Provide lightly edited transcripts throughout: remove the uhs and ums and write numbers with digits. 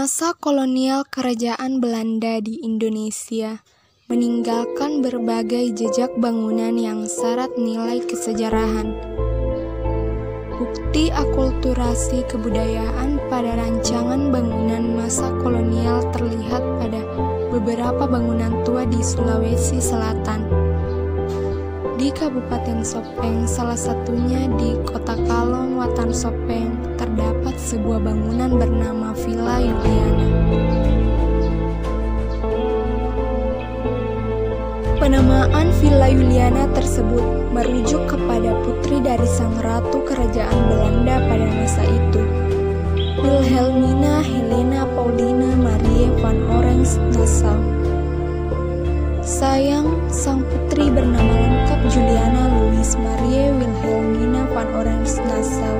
Masa kolonial Kerajaan Belanda di Indonesia meninggalkan berbagai jejak bangunan yang syarat nilai kesejarahan. Bukti akulturasi kebudayaan pada rancangan bangunan masa kolonial terlihat pada beberapa bangunan tua di Sulawesi Selatan. Di Kabupaten Sopeng, salah satunya di Kota Kalong, Watan Sopeng, terdapat sebuah bangunan bernama Villa Juliana. Penamaan Villa Juliana tersebut merujuk kepada putri dari sang ratu kerajaan Belanda pada masa itu, Wilhelmina Helena Paulina Marie van Oranje-Nassau. Sayang, sang putri bernama lengkap Juliana Louise Marie Wilhelmina van Oranje-Nassau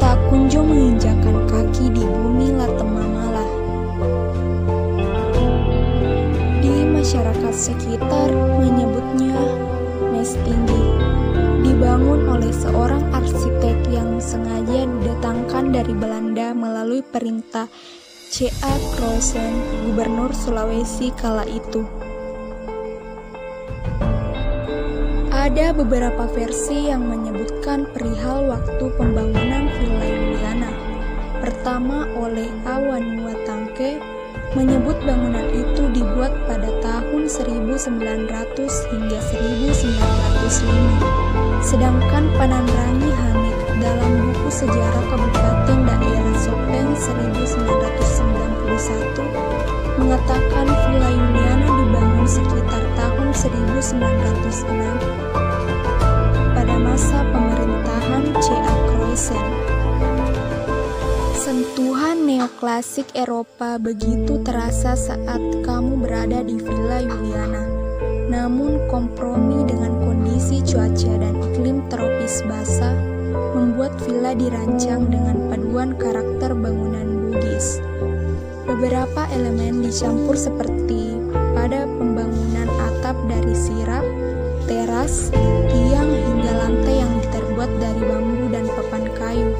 tak kunjung menginjakan kaki di bumi Latemamala. Di masyarakat sekitar menyebutnya Mes Tinggi, dibangun oleh seorang arsitek yang sengaja didatangkan dari Belanda melalui perintah C.A. Croosen, Gubernur Sulawesi kala itu. Ada beberapa versi yang menyebutkan perihal waktu pembangunan Villa Juliana. Pertama oleh Awan Watangke menyebut bangunan itu dibuat pada tahun 1900 hingga 1905. Sedangkan Pananrangi Hamid dalam buku Sejarah Kabupaten Daerah Sopeng 1991 mengatakan Villa Juliana dibangun sekitar tahun 1906 pada masa pemerintahan C.A. Croosen. Sentuhan neoklasik Eropa begitu terasa saat kamu berada di Villa Juliana. Namun kompromi dengan kondisi cuaca dan iklim tropis basah membuat villa dirancang dengan paduan karakter bangunan Bugis. Beberapa elemen dicampur seperti pada pembangunan atap dari sirap, teras, tiang hingga lantai yang terbuat dari bambu dan papan kayu.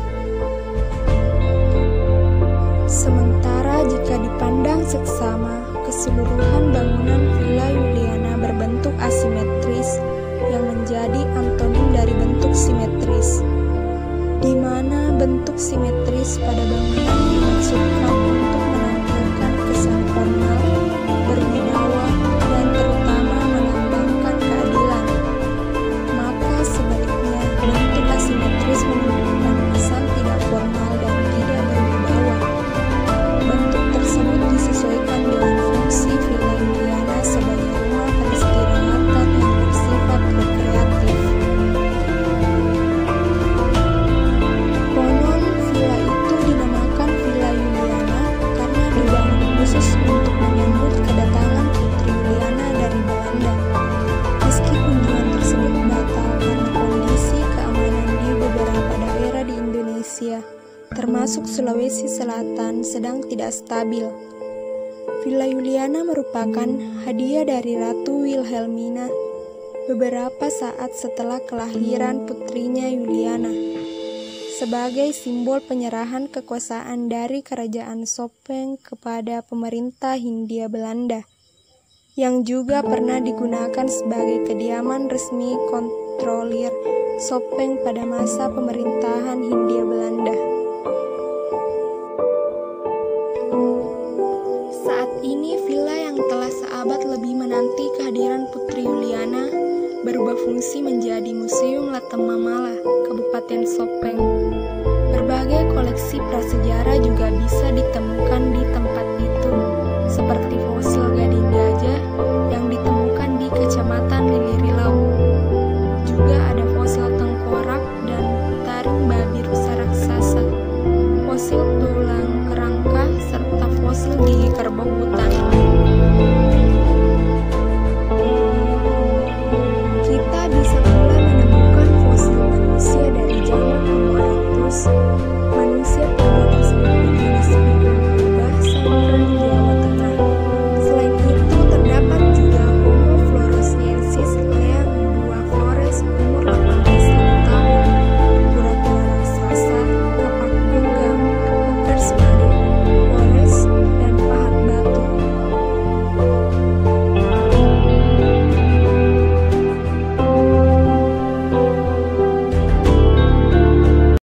Sementara jika dipandang seksama, keseluruhan bangunan Villa Juliana berbentuk asimetris yang menjadi antonim dari bentuk simetris, di mana bentuk simetris pada bangunan dimaksudkan untuk menampilkan kesan formal, berwibawa, dan terutama melambangkan keadilan. Maka sebaliknya, bentuk asimetris menunjukkan kesan tidak formal dan tidak berwibawa. Bentuk tersebut disesuaikan dengan fungsi Villa Juliana sebagai rumah peristirahatan yang bersifat rekreatif. Konon villa itu dinamakan Villa Juliana karena dibangun khusus untuk menyambut kedatangan Putri Juliana dari Belanda. Meski kunjungan tersebut batal karena kondisi keamanan di beberapa daerah di Indonesia, termasuk Sulawesi Selatan, sedang tidak stabil. Villa Juliana merupakan hadiah dari Ratu Wilhelmina beberapa saat setelah kelahiran putrinya Juliana, sebagai simbol penyerahan kekuasaan dari Kerajaan Sopeng kepada pemerintah Hindia Belanda, yang juga pernah digunakan sebagai kediaman resmi kontrolir Sopeng pada masa pemerintahan Hindia Belanda. Saat ini villa yang telah seabad lebih menanti kehadiran Putri Juliana berubah fungsi menjadi Museum Latemamala, Kabupaten Sopeng. Berbagai koleksi prasejarah juga bisa ditemukan di tempat itu, seperti